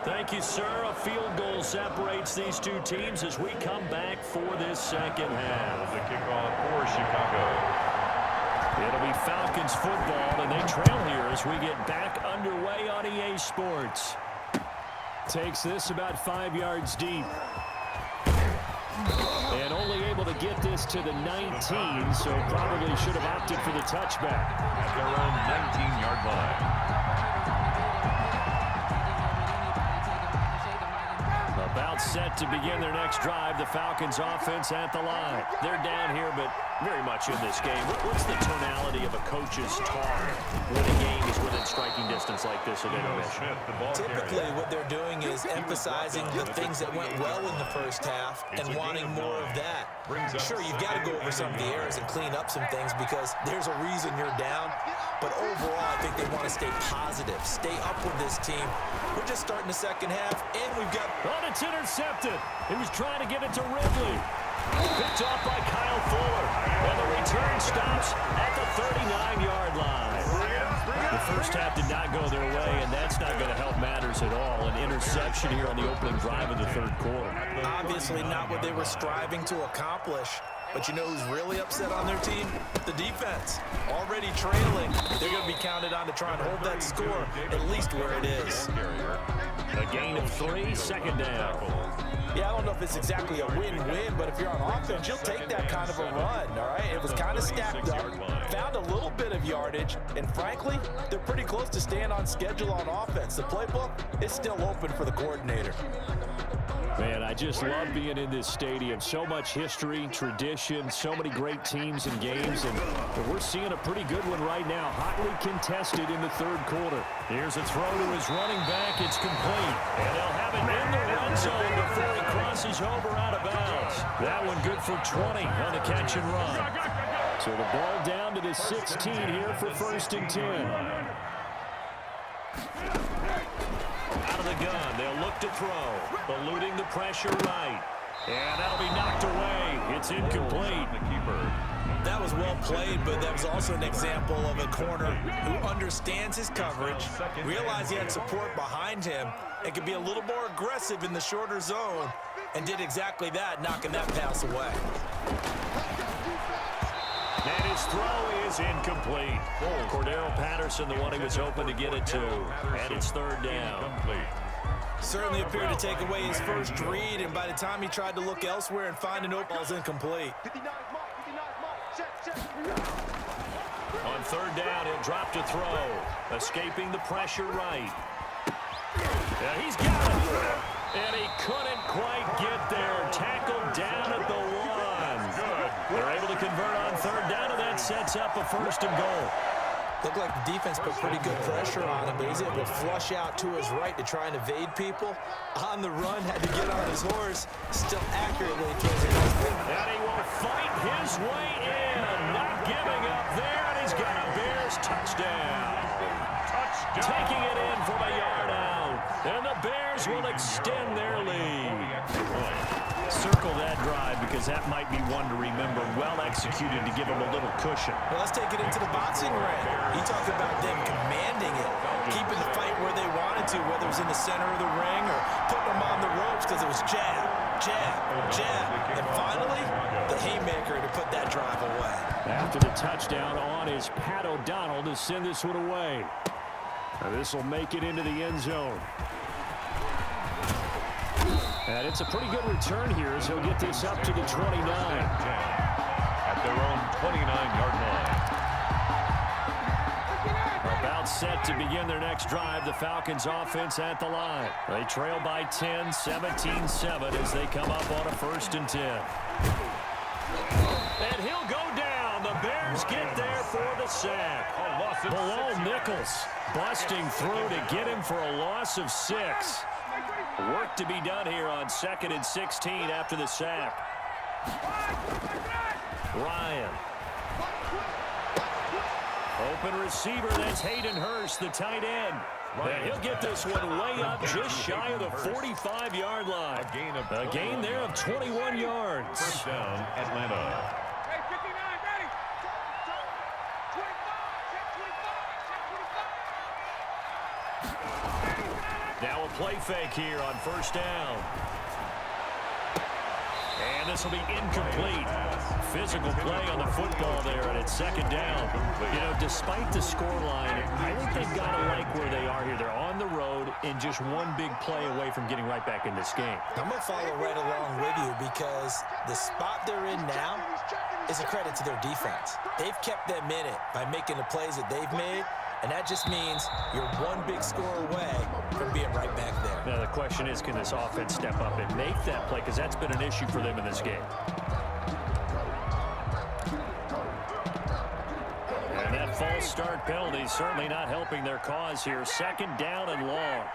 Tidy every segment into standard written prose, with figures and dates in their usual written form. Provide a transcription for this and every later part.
Thank you, sir. A field goal separates these two teams as we come back for this second half. The kickoff for Chicago. It'll be Falcons football, and they trail here as we get back underway on EA Sports. Takes this about 5 yards deep. And only able to get this to the 19, so probably should have opted for the touchback. At their own 19-yard line. About set to begin their next drive. The Falcons offense at the line. They're down here, but very much in this game. What's the tonality of a coach's talk when a game is within striking distance like this at intermission? Typically, what they're doing is emphasizing the things that went well in the first half and wanting more of that. Sure, you've got to go over some of the errors and clean up some things because there's a reason you're down. But overall, I think they want to stay positive, stay up with this team. We're just starting the second half, and we've got... Oh, it's intercepted. He was trying to get it to Ridley. Picked off by Kyle Fuller. And the return stops at the 39-yard line. The first half did not go their way, and that's not going to help matters at all. An interception here on the opening drive of the third quarter. Obviously not what they were striving to accomplish. But you know who's really upset on their team? The defense. Already trailing. They're going to be counted on to try and hold that score at least where it is. A gain of 3, second down. Yeah, I don't know if it's exactly a win-win, but if you're on offense, you'll take that kind of a run, all right? It was kind of stacked up, found a little bit of yardage, and frankly, they're pretty close to staying on schedule on offense. The playbook is still open for the coordinator. Man, I just love being in this stadium. So much history, tradition, so many great teams and games, and we're seeing a pretty good one right now. Hotly contested in the third quarter. Here's a throw to his running back. It's complete. And they'll have it in the red zone before he crosses over out of bounds. That one good for 20 on the catch and run. So the ball down to the 16 here for 1st and 10. Out of the gun, they'll look to throw, eluding the pressure right. And that'll be knocked away. It's incomplete. The keeper. That was well played, but that was also an example of a corner who understands his coverage, realized he had support behind him, and could be a little more aggressive in the shorter zone, and did exactly that, knocking that pass away. And his throw is incomplete. Cordero Patterson, the one he was hoping to get it to. And it's third down. Certainly appeared to take away his first read, and by the time he tried to look elsewhere and find an open, ball's incomplete. On third down, he'll drop to throw. Escaping the pressure right. Yeah, he's got it. And he couldn't quite get there. Tackled down at the 1. They're able to convert on third down, and that sets up a 1st and goal. Looked like the defense put pretty good pressure on him, but he's able to flush out to his right to try and evade people. On the run, had to get on his horse. Still accurately throws it. And he will fight his way in. Not giving up there, and he's got a Bears touchdown. Taking it in from a yard out. And the Bears will extend their lead. Circle that drive because that might be one to remember. Well executed to give them a little cushion. Well, let's take it into the boxing ring. He talked about them commanding it, keeping the fight where they wanted to, whether it was in the center of the ring or putting them on the ropes because it was jab, jab, jab. And finally, the haymaker to put that drive away. After the touchdown on is Pat O'Donnell to send this one away. Now this will make it into the end zone. And it's a pretty good return here as he'll get this up to the 29. At their own 29-yard line. About set to begin their next drive, the Falcons offense at the line. They trail by 10, 17-7 as they come up on a 1st and 10. And he'll go down. The Bears get there for the sack. Below Nichols busting through to get him for a loss of 6. Work to be done here on 2nd and 16 after the sack. Ryan. Open receiver, that's Hayden Hurst, the tight end. And he'll get this one way up just shy of the 45-yard line. A gain there of 21 yards. First down, Atlanta. Now a play fake here on first down. And this will be incomplete. Physical play on the football there, and it's second down. You know, despite the scoreline, I think they've got to like where they are here. They're on the road and just one big play away from getting right back in this game. I'm going to follow right along with you because the spot they're in now is a credit to their defense. They've kept them in it by making the plays that they've made, and that just means you're one big score away from being right back there. Now, the question is, can this offense step up and make that play? Because that's been an issue for them in this game. And that false start penalty certainly not helping their cause here. Second down and long.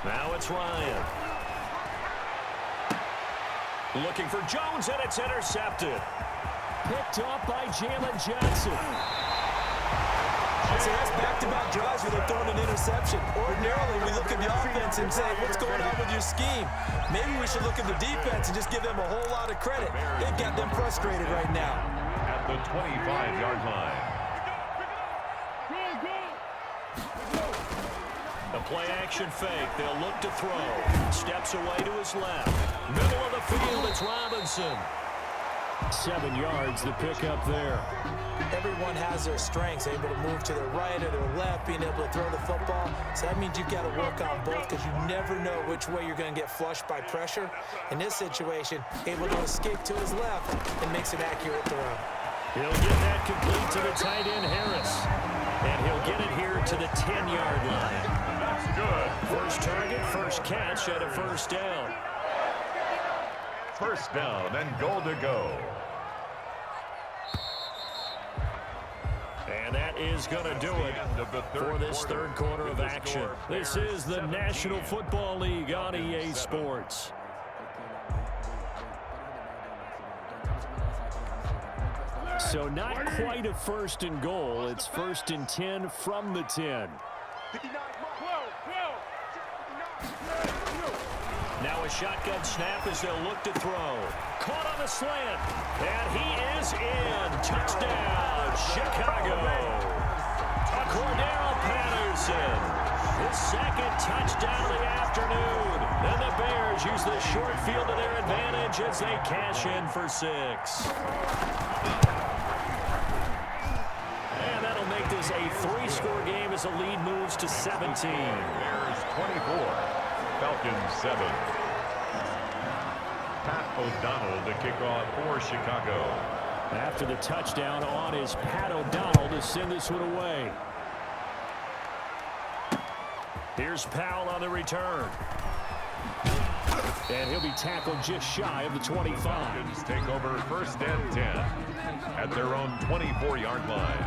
Now it's Ryan. Looking for Jones, and it's intercepted. Picked up by Jalen Johnson. So that's back-to-back drives where they're throwing an interception. Ordinarily, we look at the offense and say, what's going on with your scheme? Maybe we should look at the defense and just give them a whole lot of credit. They've got them frustrated right now. At the 25-yard line. The play-action fake. They'll look to throw. Steps away to his left. Middle of the field, it's Robinson. 7 yards, the pickup there. Everyone has their strengths, able to move to their right or their left, being able to throw the football. So that means you've got to work on both because you never know which way you're going to get flushed by pressure. In this situation, able to escape to his left and makes an accurate throw. He'll get that complete to the tight end, Harris. And he'll get it here to the 10-yard line. That's good. First target, first catch at a first down. First down and goal to go. And that is going to do it for this third quarter of action. This is the National Football League on EA Sports. So not quite a first and goal. It's first and 10 from the 10. Now a shotgun snap as they'll look to throw. Caught on the slant. And he is in. Touchdown, Chicago. Cordero Patterson. His second touchdown of the afternoon. And the Bears use the short field to their advantage as they cash in for 6. And that'll make this a 3-score game as the lead moves to 17. Bears 24. Falcons 7. Pat O'Donnell to kick off for Chicago. After the touchdown on is Pat O'Donnell to send this one away. Here's Powell on the return. And he'll be tackled just shy of the 25. Falcons take over first and 10 at their own 24-yard line.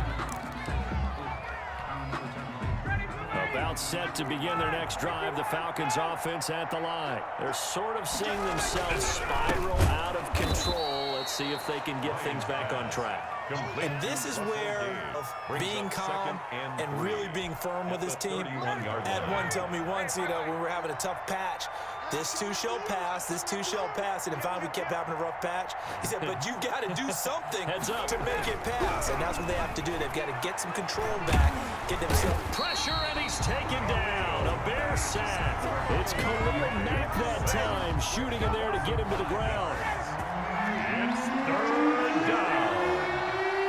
About set to begin their next drive, the Falcons offense at the line. They're sort of seeing themselves spiral out of control. Let's see if they can get things back on track. And this is where of being calm and really being firm with his team. Had one tell me once, you know, when we were having a tough patch, this too shall pass, this too shall pass. And finally we kept having a rough patch. He said, but you've got to do something to make it pass. And that's what they have to do. They've got to get some control back, get themselves. Pressure, and he's taken down. A Bear sack. It's Khalil Mack that time, shooting in there to get him to the ground. It's third down.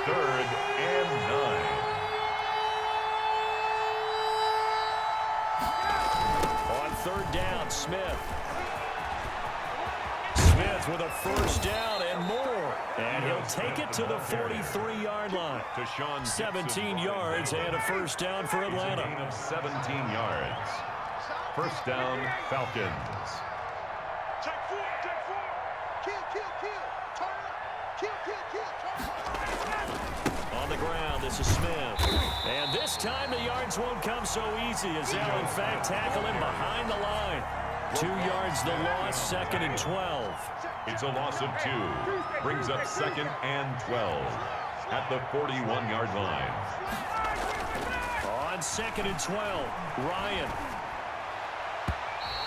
Third and 9. On third down, Smith. Smith with a first down and more. And he'll take it to the 43-yard line. 17 yards and a first down for Atlanta. Gain of 17 yards. First down, Falcons. On the ground, this is Smith. And this time the yards won't come so easy as they'll in fact tackle him behind the line. 2 yards the loss, second and 12. It's a loss of 2. Brings up second and 12 at the 41-yard line. On second and 12, Ryan.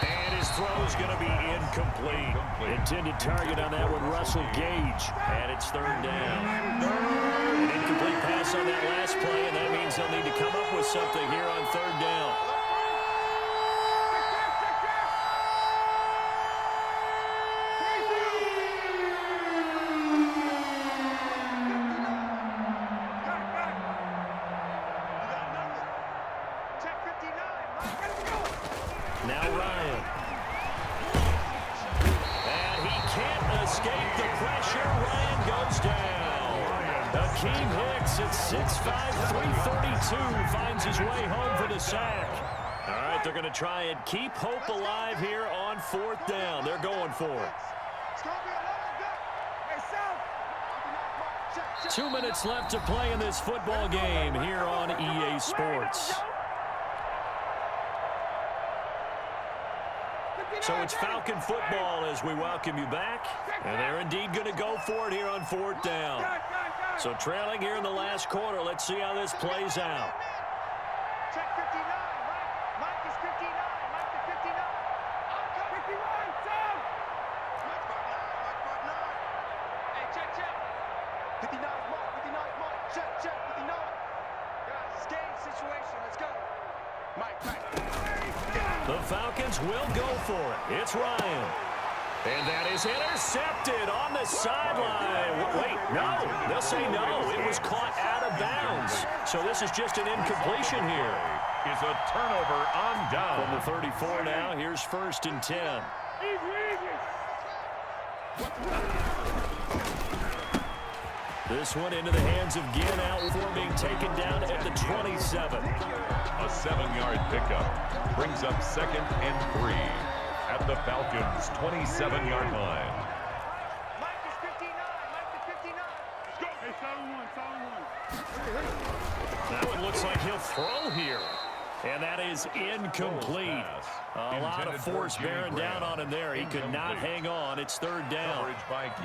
And His throw's going to be incomplete. Intended target on that one, Russell Gage. And it's third down. An incomplete pass on that last play, and that means they'll need to come up with something here on third down. Now Ryan. And he can't escape the pressure. Ryan goes down. Akeem Hicks at 6'5", 332 finds his way home for the sack. All right, they're going to try and keep hope alive here on fourth down. They're going for it. 2 minutes left to play in this football game here on EA Sports. So it's Falcon football as we welcome you back. And they're indeed going to go for it here on fourth down. So trailing here in the last quarter. Let's see how this plays out. Check 59. Mike is 59. Mike is 59. I'm 51. Sam. Mike mark 9. Hey, check. 59 mark. 59 mark. Check. 59. Guys, it's game situation. Let's go. Mike. The Falcons will go for it. It's Ryan. And that is intercepted on the sideline. Wait, no. They'll say no. It was caught out of bounds. So this is just an incompletion here. Is a turnover on down. From the 34 now, here's 1st and 10. This one into the hands of Ginn, out for being taken down at the 27. A 7-yard pickup brings up 2nd and 3 at the Falcons' 27-yard line. Mike is 59. Mike is 59. Go. Hey, follow one. That one looks like he'll throw here. And that is incomplete. A lot of force bearing down on him there. He could not hang on. It's third down.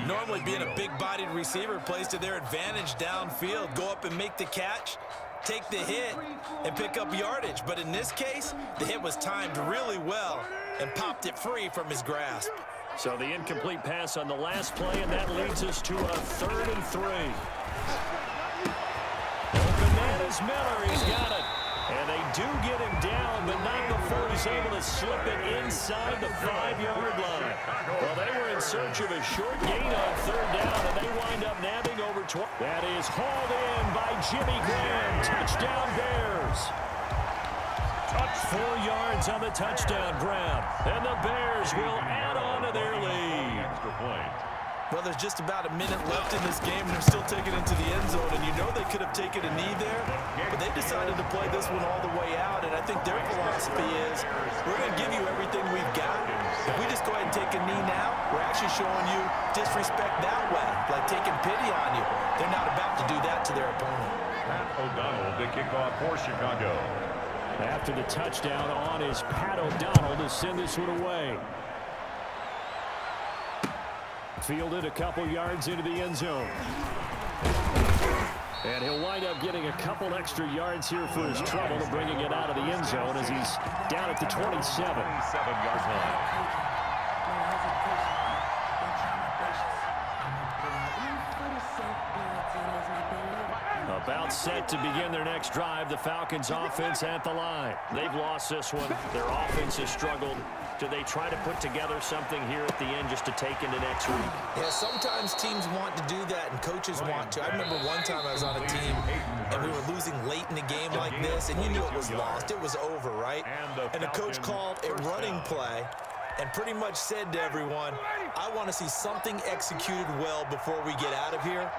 Normally being a big-bodied receiver plays to their advantage downfield. Go up and make the catch, take the hit, and pick up yardage. But in this case, the hit was timed really well and popped it free from his grasp. So the incomplete pass on the last play, and that leads us to a 3rd and 3. Open man is Miller. He's got it. And they do get him down, but not before he's able to slip it inside the 5-yard line. Well, they were in search of a short gain on third down, and they wind up nabbing over 20. That is hauled in by Jimmy Graham. Touchdown Bears. 4 yards on the touchdown grab. And the Bears will add on to their lead. Extra point. Well, there's just about a minute left in this game, and they're still taking it to the end zone. And you know they could have taken a knee there, but they decided to play this one all the way out. And I think their philosophy is, we're going to give you everything we've got. If we just go ahead and take a knee now, we're actually showing you disrespect that way, like taking pity on you. They're not about to do that to their opponent. Pat O'Donnell to kick off for Chicago. After the touchdown on is Pat O'Donnell to send this one away. Fielded a couple yards into the end zone. And he'll wind up getting a couple extra yards here for his trouble and bringing it out of the end zone as he's down at the 27. 27-yard line. About set to begin their next drive, the Falcons offense at the line. They've lost this one. Their offense has struggled. Do they try to put together something here at the end just to take into next week? Yeah, sometimes teams want to do that and coaches want to. I remember one time I was on a team and we were losing late in a game like this, and you knew it was lost. It was over, right? And the coach called a running play and pretty much said to everyone, I want to see something executed well before we get out of here.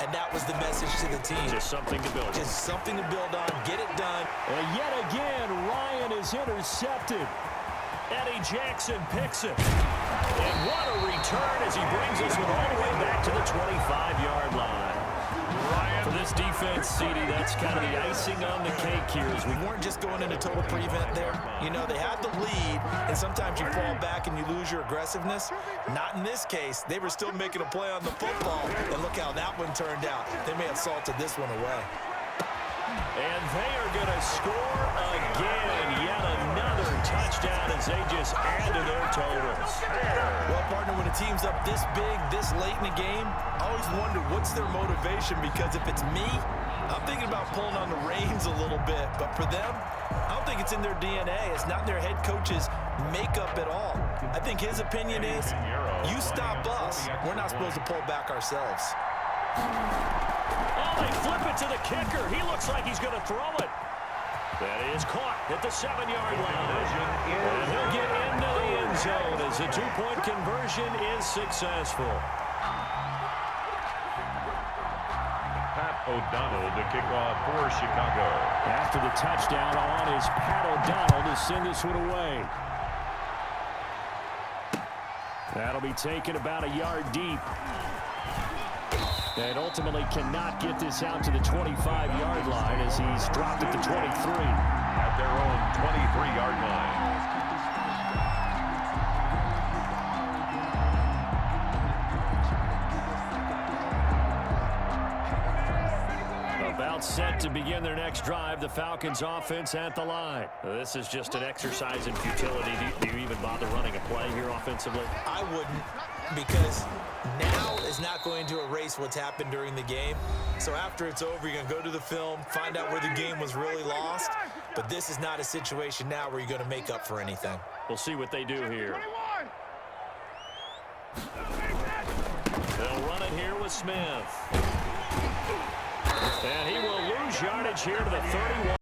And that was the message to the team. Just something to build on. Just something to build on. Get it done. And yet again, Ryan is intercepted. Eddie Jackson picks it. And what a return as he brings this one all the way back to the 25-yard line. For this defense, CD, that's kind of the icing on the cake here. As we weren't just going into total prevent there. You know, they had the lead, and sometimes you fall back and you lose your aggressiveness. Not in this case. They were still making a play on the football, and look how that one turned out. They may have salted this one away. And they are going to score again. Yet another touchdown, and as they just add to their totals. Well, partner, when a team's up this big, this late in the game, I always wonder what's their motivation, because if it's me, I'm thinking about pulling on the reins a little bit. But for them, I don't think it's in their DNA. It's not in their head coach's makeup at all. I think his opinion is, you stop us, we're not supposed to pull back ourselves. Oh, they flip it to the kicker. He looks like he's going to throw it. That is caught at the 7-yard line. And he'll get into the end zone as the two-point conversion is successful. Pat O'Donnell to kick off for Chicago. After the touchdown on is Pat O'Donnell to send this one away. That'll be taken about a yard deep. And ultimately cannot get this out to the 25-yard line as he's dropped at the 23. At their own 23-yard line. About set to begin their next drive, the Falcons offense at the line. This is just an exercise in futility. Do you even bother running a play here offensively? I wouldn't, because now is not going to erase what's happened during the game. So after it's over, you're going to go to the film, find out where the game was really lost. But this is not a situation now where you're going to make up for anything. We'll see what they do here. They'll run it here with Smith. And he will lose yardage here to the 31.